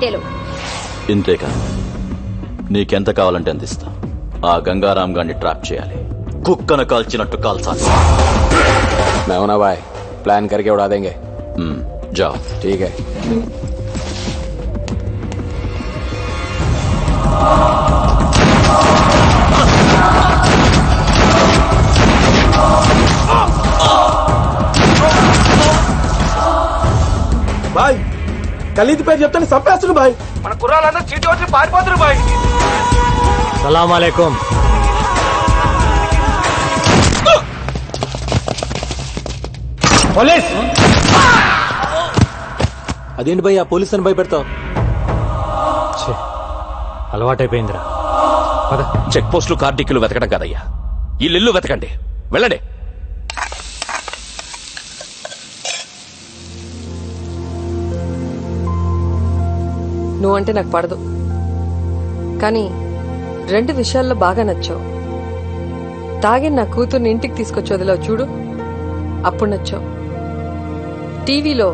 పెట్టేలో. ఇంతేకా, నీకెంత కావాలంటే అంత ఇస్తా. ఆ గంగారాం గారిని ట్రాప్ చేయాలి, కుక్కను కాల్చినట్టు కాల్చాలి. मैं भाई प्लान करके उड़ा देंगे. जाओ. ठीक है. బాయ్ ఖలీద్ పేరు చెప్తాను చంపేస్తున్నారు బాయ్. మన కుర్రాళ్ళందరూ చీటి వచ్చి పారిపోతున్నారు బాయ్. సలాం అలైకుం. పోలీస్. అదేంటి భయ్యా పోలీస్ అని భయపెడతావు? అలవాటైపోయిందిరా. చెక్ పోస్టులు కార్డిక్యులు వెతకడం కాదయ్యా, ఇల్లు వెతకండి. వెళ్ళండి. నువ్వంటే నాకు పడదు, కానీ 2 విషయాల్లో బాగా నచ్చావు. తాగి నా కూతుర్ని ఇంటికి తీసుకొచ్చి వదిలావు చూడు, అప్పుడు నచ్చావు. టీవీలో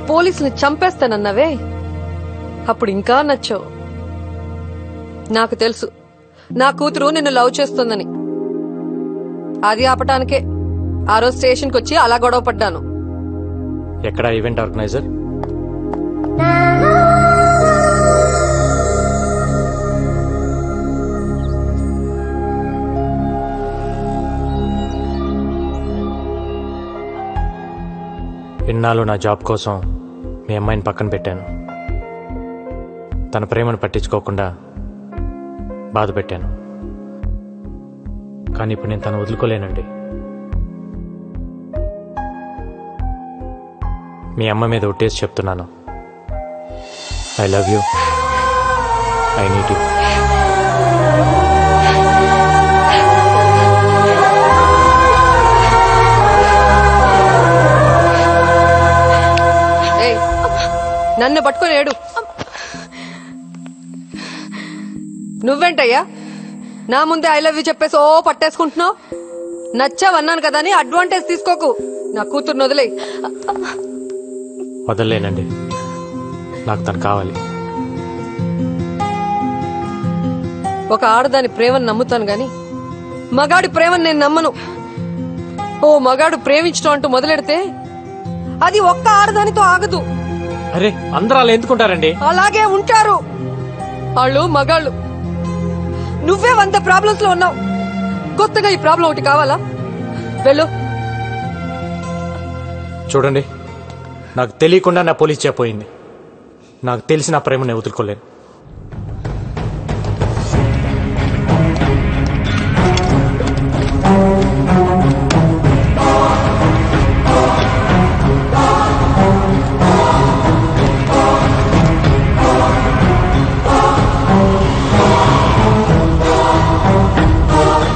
పోలీసుని చంపేస్తానన్నావే, అప్పుడు ఇంకా నచ్చావు. నాకు తెలుసు నా కూతురు నిన్ను లవ్ చేస్తుందని. అది ఆపటానికే ఆ రోజు స్టేషన్కి వచ్చి అలా గొడవ పడ్డాను. ఎక్కడ ఈవెంట్ ఆర్గనైజర్? ఇన్నాళ్ళు నా జాబ్ కోసం మీ అమ్మాయిని పక్కన పెట్టాను. తన ప్రేమను పట్టించుకోకుండా బాధ పెట్టాను. కానీ ఇప్పుడు నేను తను వదులుకోలేనండి. మీ అమ్మ మీద ఒట్టేసి చెప్తున్నాను, I love you, I need you. నన్ను పట్టుకొని ఏడు. నువ్వేంటయ్యా నా ముందే ఐ లవ్ యూ చెప్పేసి ఓ పట్టేసుకుంటున్నావు? నచ్చావన్నాను కదా అని అడ్వాంటేజ్ తీసుకోకు. నా కూతుర్ని వదిలే. వదలలేనండి, నాకు తను కావాలి. ఒక ఆడదాని ప్రేమను నమ్ముతాను గాని మగాడి ప్రేమను నేను నమ్మను. ఓ మగాడు ప్రేమించడం అంటూ మొదలెడితే అది ఒక్క ఆడదానితో ఆగదు. అరే అందరూ అలా ఎందుకుంటారండి? అలాగే ఉంటారు వాళ్ళు మగాళ్ళు. నువ్వే 100 ప్రాబ్లమ్స్ లో ఉన్నావు, కొత్తగా ఈ ప్రాబ్లం ఒకటి కావాలా? వెళ్ళు. చూడండి, నాకు తెలియకుండా నా పోలీస్ చెప్పోయింది. నాకు తెలిసి నా ప్రేమను వదులుకోలేను.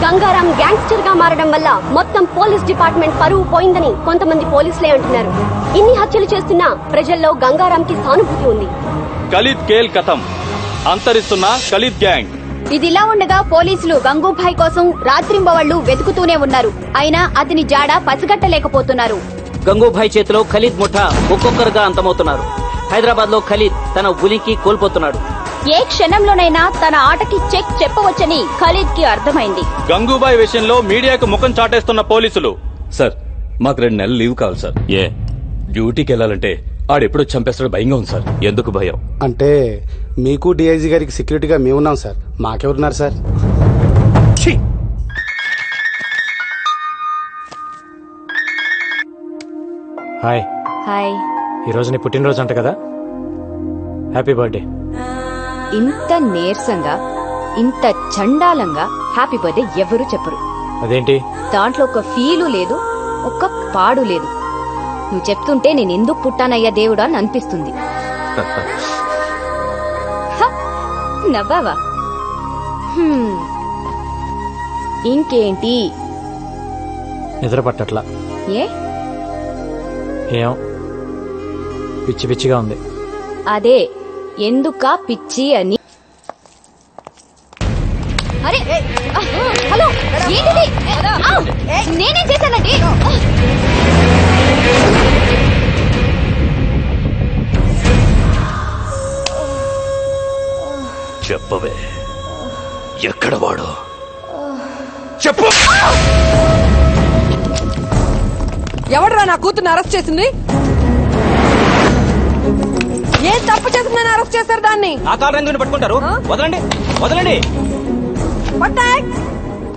గంగారాం గ్యాంగ్స్టర్ గా మారడం వల్ల మొత్తం పోలీస్ డిపార్ట్మెంట్ పరువు పోయిందని కొంతమంది పోలీసులే అంటున్నారు. ఇన్ని హత్యలు చేస్తున్నా ప్రజల్లో గంగారాంకి సానుభూతి ఉంది. ఖలీద్ కేల్ కథం, అంతరిస్తున్న ఖలీద్ గ్యాంగ్. ఇదిలా ఉండగా పోలీసులు గంగూభాయ్ కోసం రాత్రింబవళ్లు వెతుకుతూనే ఉన్నారు. అయినా అతని జాడ పసిగట్టలేకపోతున్నారు. గంగూభాయ్ చేతిలో ఖలీద్ ముఠా ఒక్కొక్కరుగా అంతమవుతున్నారు. హైదరాబాద్ లో ఖలీద్ తన ఉనికి కోల్పోతున్నాడు. ఏ క్షణంలోనైనా తన ఆటకి చెక్ చెప్పవచ్చని ఖలీద్ కి అర్థమైంది. గంగూబాయ్ విషయంలో మీడియాకు ముఖం చాటేస్తున్న పోలీసులు. సార్, మాకు 2 నెలలు లీవ్ కావాలి సార్. ఏ డ్యూటీకి వెళ్ళాలంటే ఆడెప్పుడో చంపేస్తాడు, భయంగా ఉంది సార్. ఎందుకు భయం అంటే మీకు డిఐజీ గారికి సెక్యూరిటీగా మేమున్నాం సార్, మాకెవరున్నారు సార్? హాయ్. హాయ్. ఈరోజు నీ పుట్టినరోజు అంట కదా, హ్యాపీ బర్త్డే. ఇంత నీరసంగా ఇంత చండాలంగా హ్యాపీ బర్త్డే ఎవరు చెప్పరు. అదేంటి? దాంట్లో ఒక ఫీలు లేదు, ఒక్క పాడు లేదు. నువ్వు చెప్తుంటే నేను ఎందుకు పుట్టానయ్యా దేవుడా అని అనిపిస్తుంది. నవ్వావా? ఇంకేంటి? నిద్ర పట్టట్లా. ఏ? ఏం పిచ్చి పిచ్చిగా ఉంది. అదే ఎందుక పిచ్చి అని. అరే హలో, ఏంటిది? నేనేం చేశానండి? చెప్పవే, ఎక్కడ వాడు? చెప్పు. ఎవడరా నా కూతుర్ని అరెస్ట్ చేసింది? ఏం తప్పు చేసిందని అరెస్ట్ చేశారు దాన్ని? ఆ కారు రంగుని పట్టుకుంటారు. వదలండి, వదలండి. పట్టాక్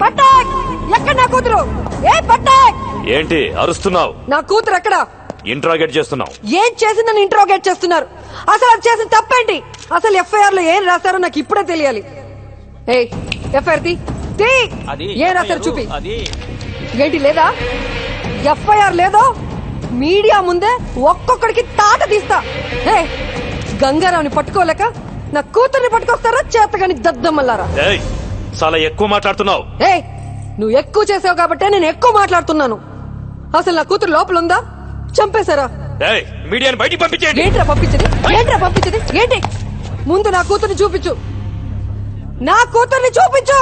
పట్టాక్, ఎక్కడ నా కూతురు? ఏ పట్టాక్, ఏంటి అరుస్తున్నావు? నా కూతురు ఎక్కడ? ఇంట్రాగేట్ చేస్తున్నావు. ఏం చేసిందని ఇంట్రోగేట్ చేస్తున్నారు? అసలు అది చేసిన తప్పేంటి? అసలు ఎఫ్ఐఆర్ లో ఏం రాశారో నాకు ఇప్పుడే తెలియాలి. ఏ ఎఫ్ఐఆర్ ఏం రాశారు చూపి. ఏంటి లేదా? ఎఫ్ఐఆర్ లేదో మీడియా ముందే ఒక్కొక్కడికి తాట తీస్తా. ఏ గంగారావుని పట్టుకోలేక నా కూతుర్ని పట్టుకొస్తారా చేతగాని దద్దమ్మల్లారా? చాలా ఎక్కువ మాట్లాడుతున్నావు. ఏ నువ్వు ఎక్కువ చేసావు కాబట్టే నేను ఎక్కువ మాట్లాడుతున్నాను. అసలు నా కూతురు లోపల ఉందా? చంపేశారా? మీడియాని బయటికి పంపించేయండి. ఏంట్రా పంపించది? ఏంట్రా పంపించది? ఏంటి? ముందు నా కూతుర్ని చూపించు, నా కూతుర్ని చూపించు.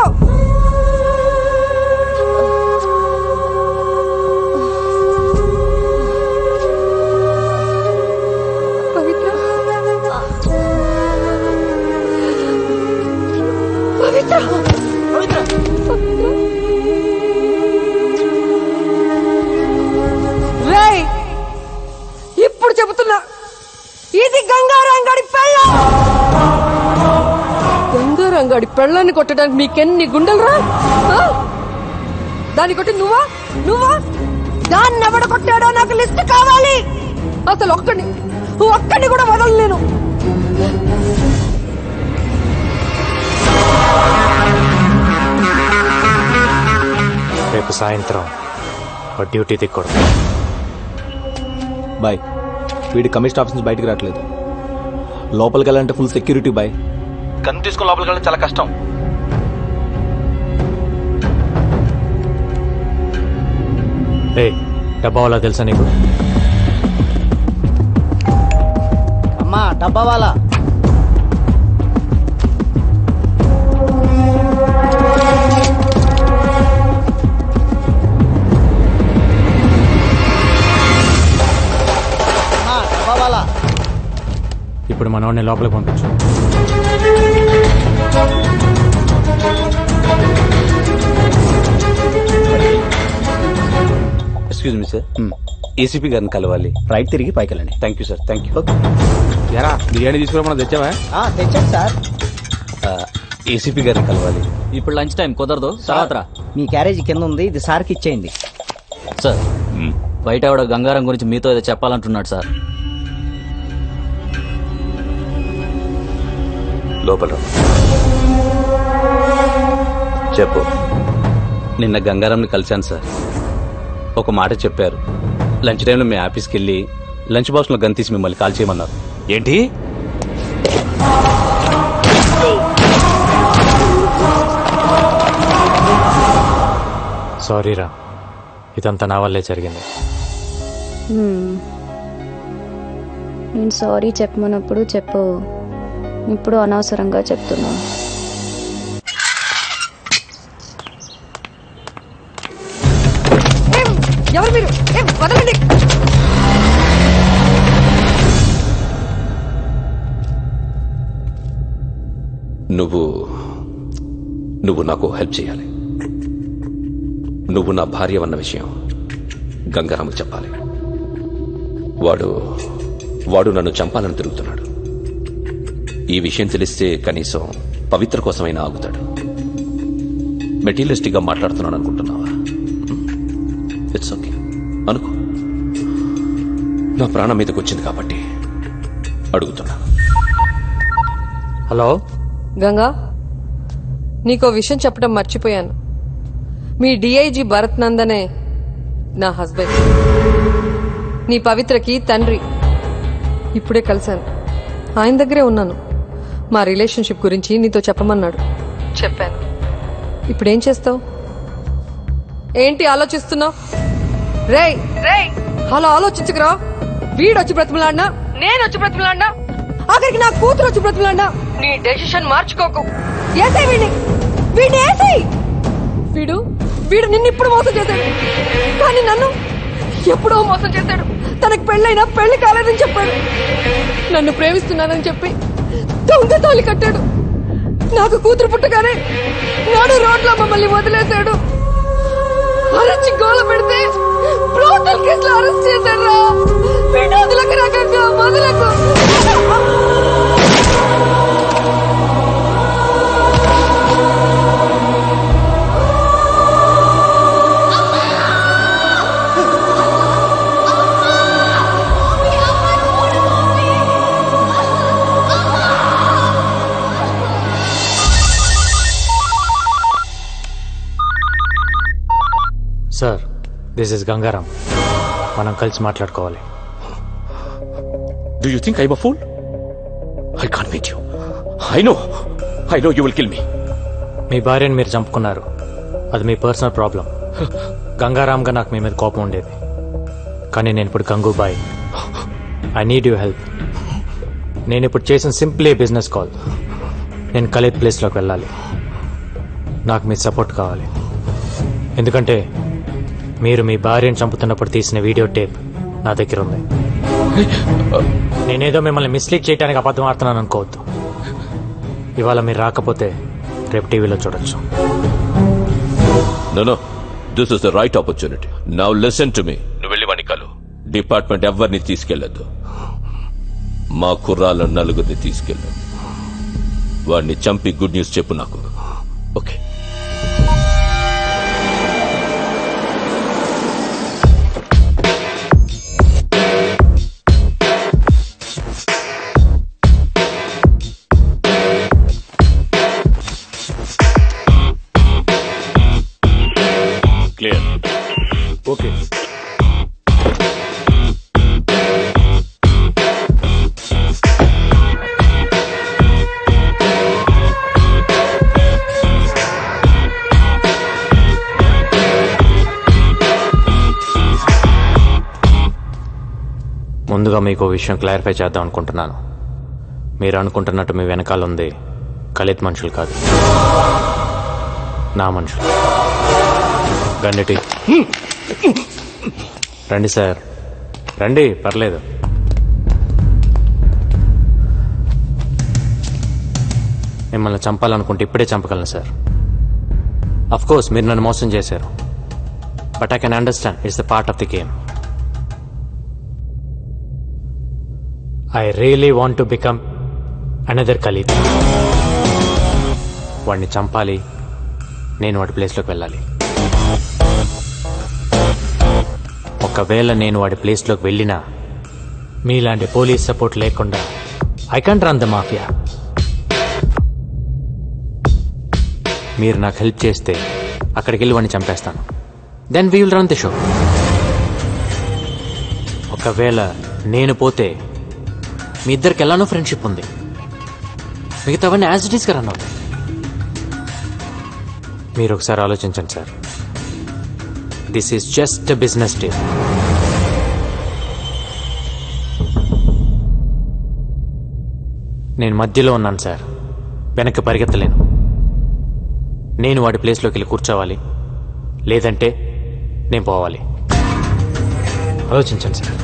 పవిత్ర, పవిత్ర, పవిత్ర, రేయ్, ఇప్పుడు చెబుతున్నా, ఇది గంగారంగడి పెళ్ళం. గంగారంగడి పెళ్ళాన్ని కొట్టడానికి మీకెన్ని గుండెలరా? దాన్ని కొట్టి నువ్వా దాన్ని ఎవడ కొట్టాడో నాకు లిస్ట్ కావాలి. అసలు ఒక్కడిని కూడా వదలలేను. రేపు సాయంత్రం డ్యూటీ దిక్కూడదు. బాయ్, వీడి కమిషన్ ఆఫీస్ నుంచి బయటకు రావట్లేదు. లోపలికి వెళ్ళాలంటే ఫుల్ సెక్యూరిటీ బాయ్. గన్ తీసుకుని లోపలికి వెళ్ళడం చాలా కష్టం. డబ్బా వాళ్ళ తెలుసా నీకు? అమ్మా డబ్బా వాళ్ళ. ఇప్పుడు మనోడిని లోపలికి పంపించు. ఎక్స్క్యూజ్ మీ సార్, ఏసీపీ గారిని కలవాలి. రైట్ తిరిగి పైకి వెళ్ళండి. Thank you sir, thank you. ఎరా బిర్యానీ తీసుకురా, తెచ్చావా? తెచ్చాను సార్. ఏసీపీ గారిని కలవాలి. ఇప్పుడు లంచ్ టైం కుదరదు, తర్వాత రా. మీ క్యారేజీ కింద ఉంది, ఇది సార్కి ఇచ్చేయండి. సార్, బయట ఆవిడ గంగారం గురించి మీతో ఏదో చెప్పాలంటున్నాడు సార్. లోపల చెప్పు. నిన్న గంగారాంని కలిశాను సార్. ఒక మాట చెప్పారు. లంచ్ టైంలో మీ ఆఫీస్కి వెళ్ళి లంచ్ బాక్స్లో గన్ తీసి మిమ్మల్ని కాల్ చేయమన్నారు. ఏంటి? సారీరా, ఇదంతా నా వల్లే జరిగింది. నేను సారీ చెప్పమన్నప్పుడు చెప్పు, ఇప్పుడు అనవసరంగా చెప్తున్నా. ఎవరు మీరు? వదలండి. నువ్వు నాకు హెల్ప్ చేయాలి. నువ్వు నా భార్య అన్న విషయం గంగారాముకు చెప్పాలి. వాడు నన్ను చంపాలని తిరుగుతున్నాడు. ఈ విషయం తెలిస్తే కనీసం పవిత్ర కోసమైనా ఆగుతాడు. మెటీరియలిస్టిక్ గా మాట్లాడుతున్నాను అనుకుంటున్నావా? ఇట్స్ ఓకే అనుకో. నా ప్రాణం మీదకి వచ్చింది కాబట్టి అడుగుతున్నా. హలో గంగా, నీకో విషయం చెప్పడం మర్చిపోయాను. మీ డిఐజీ భరత్ నందనే నా హస్బెండ్. నీ పవిత్రకి తండ్రి. ఇప్పుడే కలిశాను, ఆయన దగ్గరే ఉన్నాను. మా రిలేషన్షిప్ గురించి నీతో చెప్పమన్నాడు. చెప్పాను. ఇప్పుడేం చేస్తావు? ఏంటి ఆలోచిస్తున్నావు? రేయ్ రేయ్, అలా ఆలోచించకురా. వీడొచ్చి బ్రతిమలాడినా, నేను వచ్చి బ్రతిమలాడినా, ఆఖరికి నా కూతురు వచ్చి బ్రతిమలాడినా నీ డెసిషన్ మార్చుకోకు. ఏసై వీడిని ఏసై. వీడు నిన్ను ఇప్పుడు మోసం చేశాడు, కానీ నన్ను ఎప్పుడో మోసం చేశాడు. తనకు పెళ్ళైనా పెళ్లి కాలేదని చెప్పాడు. నన్ను ప్రేమిస్తున్నానని చెప్పి దొంగ తాళి కట్టాడు. నాకు కూతురు పుట్టగానే నాడు రోడ్లో మమ్మల్ని వదిలేశాడు. అరచి గోల పెడితే బ్రోటల్ కేసులో అరెస్ట్ చేశారా? వదలకు రకంగా వదలకు. Sir, this is Gangaram. మనం కలిసి మాట్లాడుకోవాలి. Do you think I'm a fool? I can't meet you. I know you will kill me. మీ భార్యను మీరు చంపుకున్నారు, అది మీ పర్సనల్ ప్రాబ్లం. గంగారాంగా నాకు మీ మీద కోపం ఉండేది, కానీ నేను ఇప్పుడు Gangubai. I need you help. నేను ఇప్పుడు చేసిన సింప్లీ బిజినెస్ కాల్. నేను ఖలీద్ ప్లేస్లోకి వెళ్ళాలి. నాకు మీ సపోర్ట్ కావాలి. ఎందుకంటే మీరు మీ భార్యను చంపుతున్నప్పుడు తీసిన వీడియో టేప్ నా దగ్గర ఉంది. నేనేదో మిమ్మల్ని మిస్లీడ్ చేయడానికి అబద్ధం ఆడుతున్నాను అనుకోవద్దు. ఇవాళ మీరు రాకపోతే రేపు టీవీలో చూడొచ్చు. No, this is the right opportunity. Now listen to me. నువ్వు వెళ్ళి వాణ్ణి కలు. డిపార్ట్మెంట్ ఎవరిని తీసుకెళ్లొద్దు. మా కుర్రాళ్ళ నలుగురిని తీసుకెళ్ళు. వాడిని చంపి గుడ్ న్యూస్ చెప్పు నాకు. ఓకే? క్లియర్. ఓకే. ముందుగా మీకు విషయం క్లారిఫై చేద్దాం అనుకుంటున్నాను. మీరు అనుకుంటున్నట్టు మీ వెనకాల ఉంది ఖలీద్ మనుషులు కాదు, నా మనుషులు. గండిటి రండి సార్, రండి, పర్లేదు. మిమ్మల్ని చంపాలనుకుంటే ఇప్పుడే చంపగలను సార్. అఫ్ కోర్స్ మీరు నన్ను మోసం చేశారు, but I can understand it's the part of the game. I really want to become another Khalid. వాడిని చంపాలి, నేను వాడి ప్లేస్లోకి వెళ్ళాలి. ఒకవేళ నేను వాడి ప్లేస్లోకి వెళ్ళినా మీలాంటి పోలీస్ సపోర్ట్ లేకుండా I can't run the mafia. మీరు నాకు హెల్ప్ చేస్తే అక్కడికి వెళ్ళి వాడిని చంపేస్తాను. Then we will run the show. ఒకవేళ నేను పోతే మీ ఇద్దరికి ఎలానో ఫ్రెండ్షిప్ ఉంది, మిగతావన్నీ యాజ్ ఇట్ ఈస్గా రన్ అవుతాయి. మీరు ఒకసారి ఆలోచించండి sir. This is just a business deal. నేను మధ్యలో ఉన్నాను సార్, వెనక్కి పరిగెత్తలేను. నేను వాడి ప్లేస్లోకి వెళ్ళి కూర్చోవాలి, లేదంటే నేను పోవాలి. ఆలోచించండి సార్.